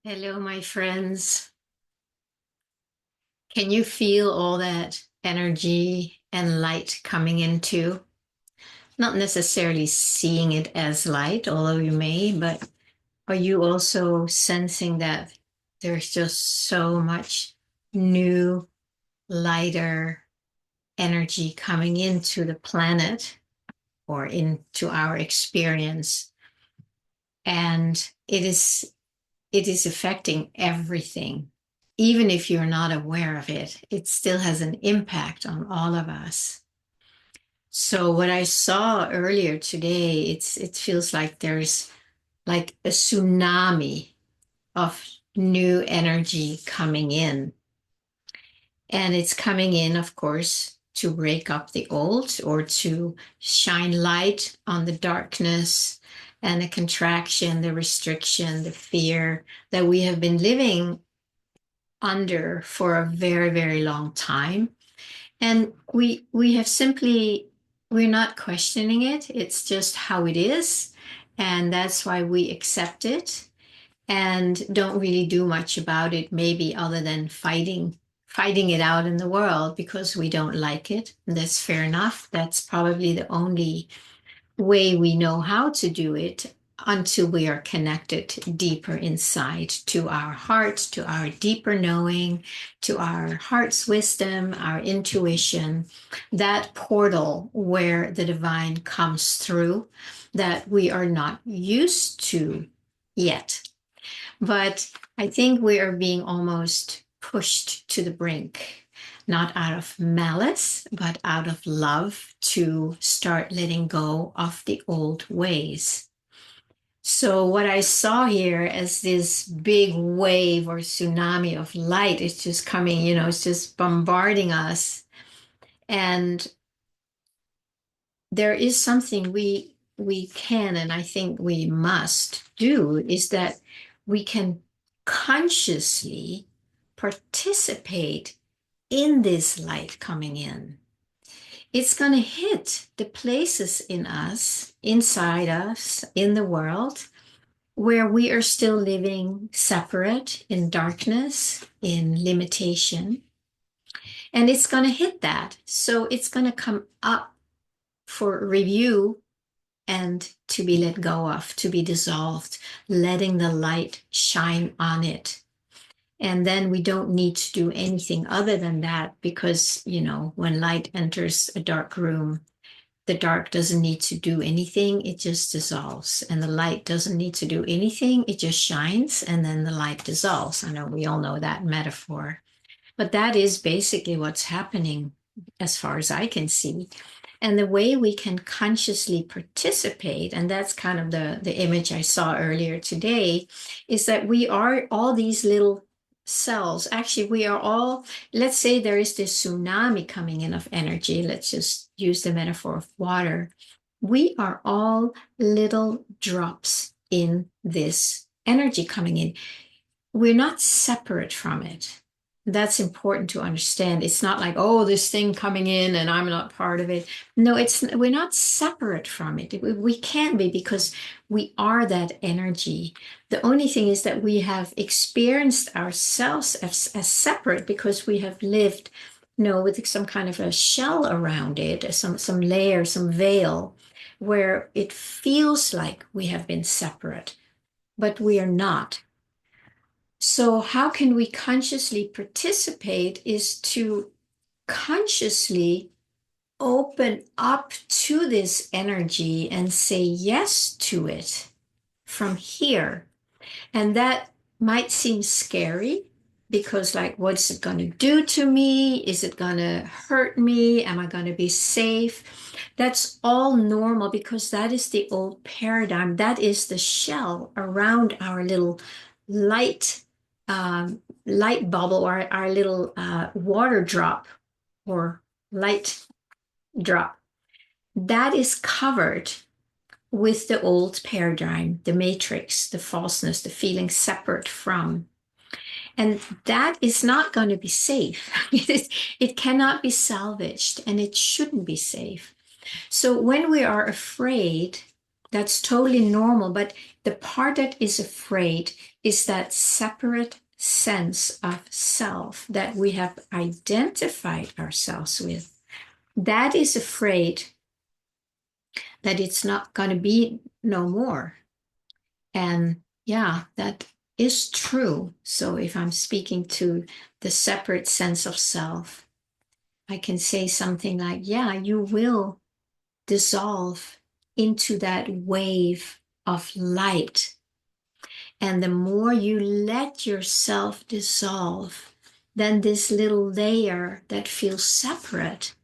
Hello, my friends. Can you feel all that energy and light coming into? Not necessarily seeing it as light, although you may, but are you also sensing that there's just so much new, lighter energy coming into the planet or into our experience? And it is affecting everything. Even if you're not aware of it, it still has an impact on all of us. So what I saw earlier today, it feels like there's like a tsunami of new energy coming in. And it's coming in, of course, to break up the old or to shine light on the darkness and the contraction, the restriction, the fear that we have been living under for a very, very long time. And we have simply, we're not questioning it. It's just how it is. And that's why we accept it and don't really do much about it, maybe other than fighting it out in the world because we don't like it. And that's fair enough. That's probably the only way we know how to do it until we are connected deeper inside to our heart, to our deeper knowing, to our heart's wisdom, our intuition, that portal where the divine comes through that we are not used to yet. But I think we are being almost pushed to the brink, not out of malice, but out of love to start letting go of the old ways. So, what I saw here as this big wave or tsunami of light is just coming, it's just bombarding us. And there is something we can, and I think we must do, is that we can consciously participate in this light coming in. It's going to hit the places in us, inside us, in the world, where we are still living separate in darkness, in limitation. And it's going to hit that. So it's going to come up for review and to be let go of, to be dissolved, letting the light shine on it. And then we don't need to do anything other than that because, when light enters a dark room, the dark doesn't need to do anything, it just dissolves. And the light doesn't need to do anything, it just shines and then the light dissolves. I know we all know that metaphor, but that is basically what's happening as far as I can see. And the way we can consciously participate, and that's kind of the image I saw earlier today, is that we are all these little cells. Actually, we are all, let's say there is this tsunami coming in of energy. Let's just use the metaphor of water. We are all little drops in this energy coming in. We're not separate from it. That's important to understand. It's not like, oh, this thing coming in and I'm not part of it. No, we're not separate from it. We can't be because we are that energy. The only thing is that we have experienced ourselves as separate because we have lived, with some kind of a shell around it, some layer, some veil, where it feels like we have been separate, but we are not. So, how can we consciously participate is to consciously open up to this energy and say yes to it from here. And that might seem scary because, like, what's it going to do to me? Is it going to hurt me? Am I going to be safe? That's all normal because that is the old paradigm. That is the shell around our little light light bubble or our little water drop or light drop. That is covered with the old paradigm, the matrix, the falseness, the feeling separate from. And that is not going to be safe. It cannot be salvaged and it shouldn't be safe. So when we are afraid, that's totally normal. But the part that is afraid is that separate sense of self that we have identified ourselves with. That is afraid that it's not going to be no more. And yeah, that is true. So if I'm speaking to the separate sense of self, I can say something like, yeah, you will dissolve into that wave of light. And the more you let yourself dissolve, then this little layer that feels separate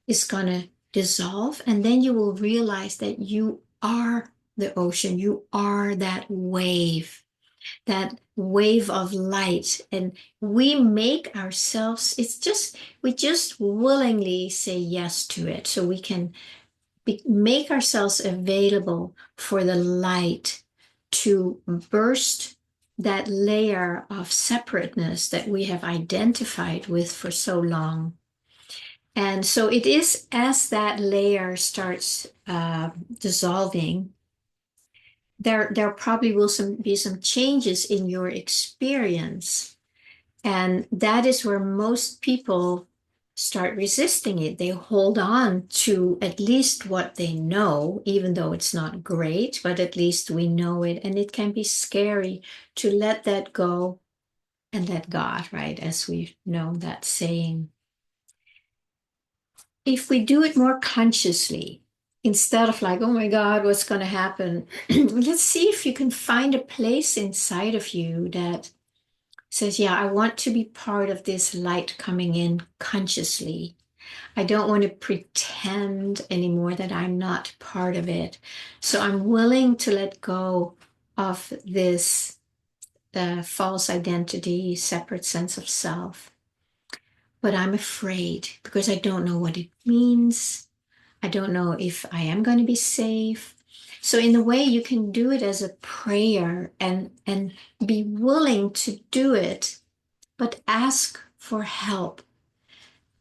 is going to dissolve. And then you will realize that you are the ocean, you are that wave of light. And we make ourselves, we just willingly say yes to it so we can make ourselves available for the light to burst that layer of separateness that we have identified with for so long. And so it is as that layer starts dissolving, there probably will be some changes in your experience. And that is where most people start resisting it. They hold on to at least what they know, even though it's not great, but at least we know it. And it can be scary to let that go and let God, right? As we know that saying. If we do it more consciously, instead of like, oh my God, what's going to happen? Let's see if you can find a place inside of you that says, yeah, I want to be part of this light coming in consciously. I don't want to pretend anymore that I'm not part of it. So I'm willing to let go of this false identity, separate sense of self. But I'm afraid because I don't know what it means. I don't know if I am going to be safe. So in a way, you can do it as a prayer and be willing to do it, but ask for help.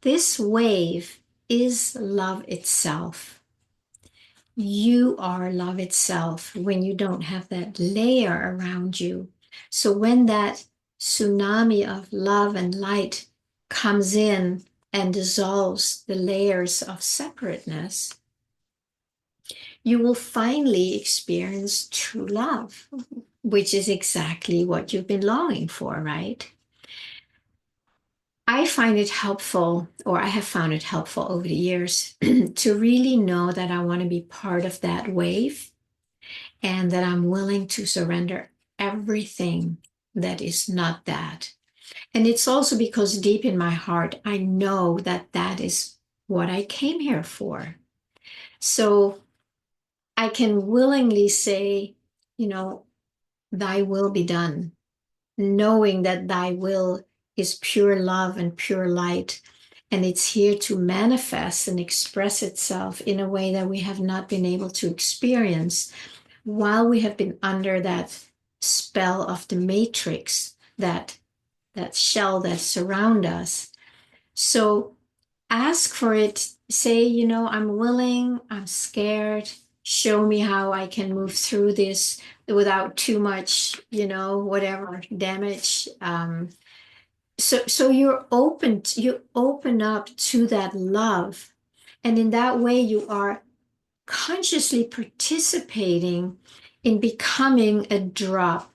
This wave is love itself. You are love itself when you don't have that layer around you. So when that tsunami of love and light comes in and dissolves the layers of separateness, you will finally experience true love, which is exactly what you've been longing for, right? I find it helpful, or I have found it helpful over the years, to really know that I want to be part of that wave and that I'm willing to surrender everything that is not that. And it's also because deep in my heart, I know that that is what I came here for. So I can willingly say, thy will be done, knowing that thy will is pure love and pure light. And it's here to manifest and express itself in a way that we have not been able to experience while we have been under that spell of the matrix, that shell that surround us. So ask for it. Say, I'm willing, I'm scared. Show me how I can move through this without too much, whatever damage. So you open up to that love. And in that way, you are consciously participating in becoming a drop,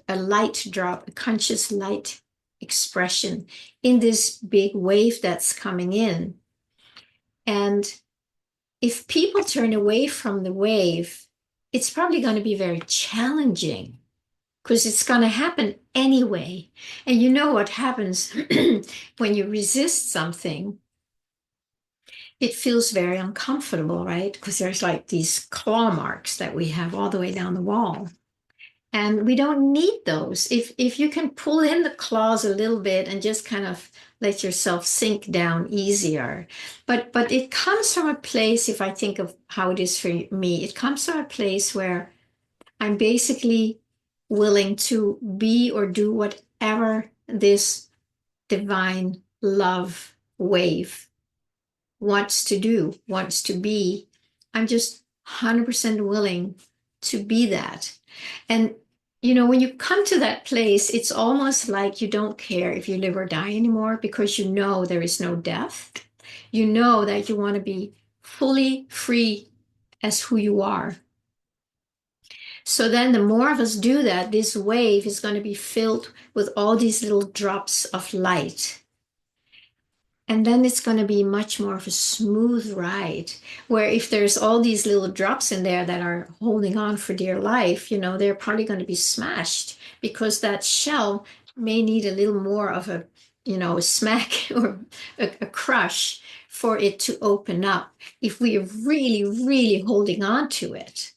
a light drop, a conscious light expression in this big wave that's coming in. And if people turn away from the wave, it's probably going to be very challenging because it's going to happen anyway. And you know what happens when you resist something? It feels very uncomfortable, right? Because there's like these claw marks that we have all the way down the wall. And we don't need those. If you can pull in the claws a little bit and just kind of let yourself sink down easier. But it comes from a place, if I think of how it is for me, it comes from a place where I'm basically willing to be or do whatever this divine love wave wants to do, wants to be. I'm just 100% willing to be that. And when you come to that place, it's almost like you don't care if you live or die anymore because you know there is no death. You know that you want to be fully free as who you are. So then the more of us do that, this wave is going to be filled with all these little drops of light. And then it's going to be much more of a smooth ride, where if there's all these little drops in there that are holding on for dear life, they're probably going to be smashed because that shell may need a little more of a smack or a crush for it to open up if we are really, really holding on to it.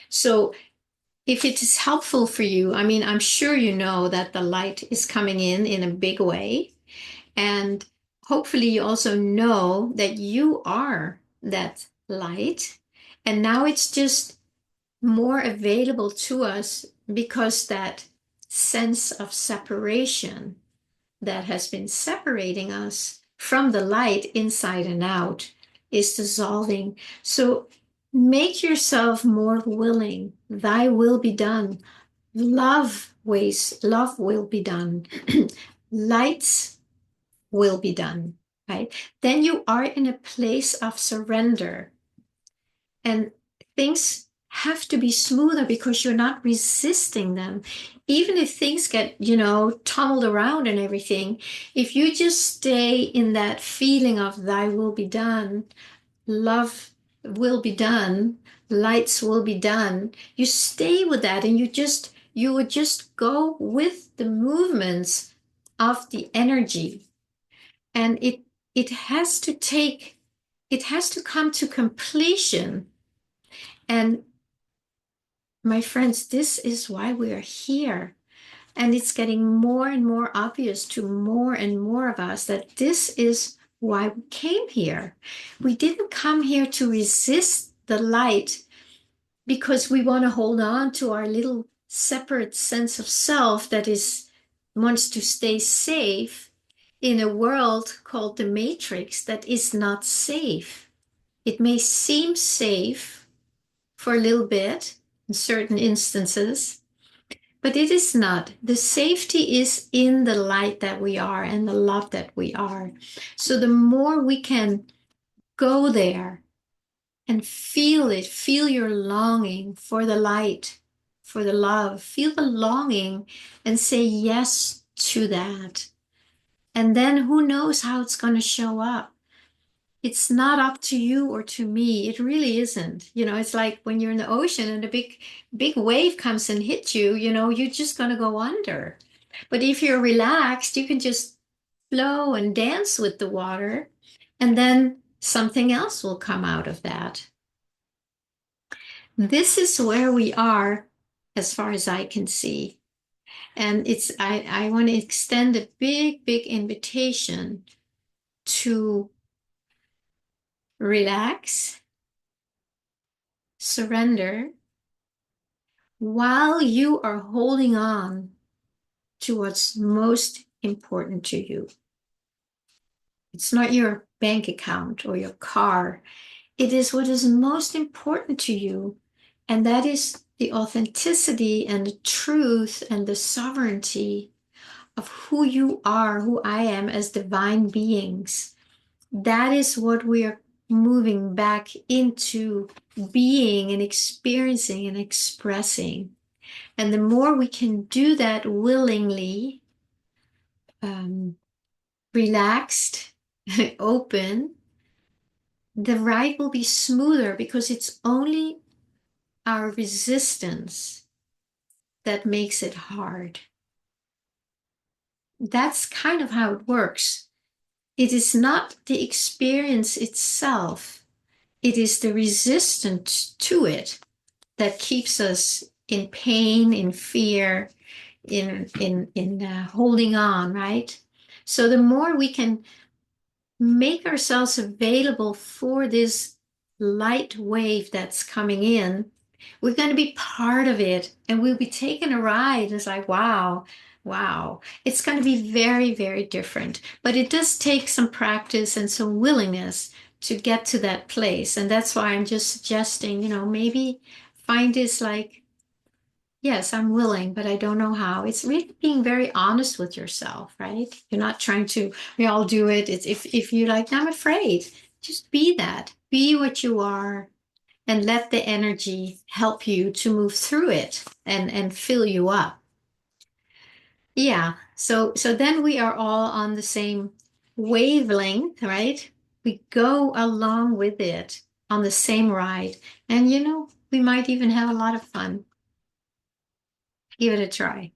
So if it is helpful for you, I mean, I'm sure you know that the light is coming in a big way. And hopefully, you also know that you are that light. And now it's just more available to us because that sense of separation that has been separating us from the light inside and out is dissolving. So make yourself more willing. Thy will be done. Love will be done. Lights will be done, right? Then you are in a place of surrender, and things have to be smoother because you're not resisting them. Even if things get, tumbled around and everything, if you just stay in that feeling of thy will be done, love will be done, lights will be done, you stay with that and you would just go with the movements of the energy. And it has to come to completion. And my friends, this is why we are here. And it's getting more and more obvious to more and more of us that this is why we came here. We didn't come here to resist the light because we want to hold on to our little separate sense of self that wants to stay safe in a world called the Matrix that is not safe. It may seem safe for a little bit in certain instances, but it is not. The safety is in the light that we are and the love that we are. So the more we can go there and feel it, feel your longing for the light, for the love, feel the longing and say yes to that. And then who knows how it's going to show up. It's not up to you or to me. It really isn't. It's like when you're in the ocean and a big wave comes and hits you, you're just going to go under. But if you're relaxed, you can just flow and dance with the water, and then something else will come out of that. This is where we are as far as I can see. And I want to extend a big, big invitation to relax, surrender, while you are holding on to what's most important to you. It's not your bank account or your car. It is what is most important to you. And that is the authenticity and the truth and the sovereignty of who you are, who I am as divine beings. That is what we are moving back into being and experiencing and expressing. And the more we can do that willingly, relaxed, open, the ride will be smoother because it's only our resistance that makes it hard. That's kind of how it works. It is not the experience itself, it is the resistance to it that keeps us in pain, in fear, in holding on, right? So the more we can make ourselves available for this light wave that's coming in, we're going to be part of it and we'll be taking a ride. It's like, wow, wow. It's going to be very, very different. But it does take some practice and some willingness to get to that place. And that's why I'm just suggesting, maybe find this like Yes, I'm willing, but I don't know how. It's really being very honest with yourself, right? You're not trying to, we all do it. It's if you like, I'm afraid, just be that. Be what you are and let the energy help you to move through it and fill you up. Yeah. So then we are all on the same wavelength, right? We go along with it on the same ride. And we might even have a lot of fun. Give it a try.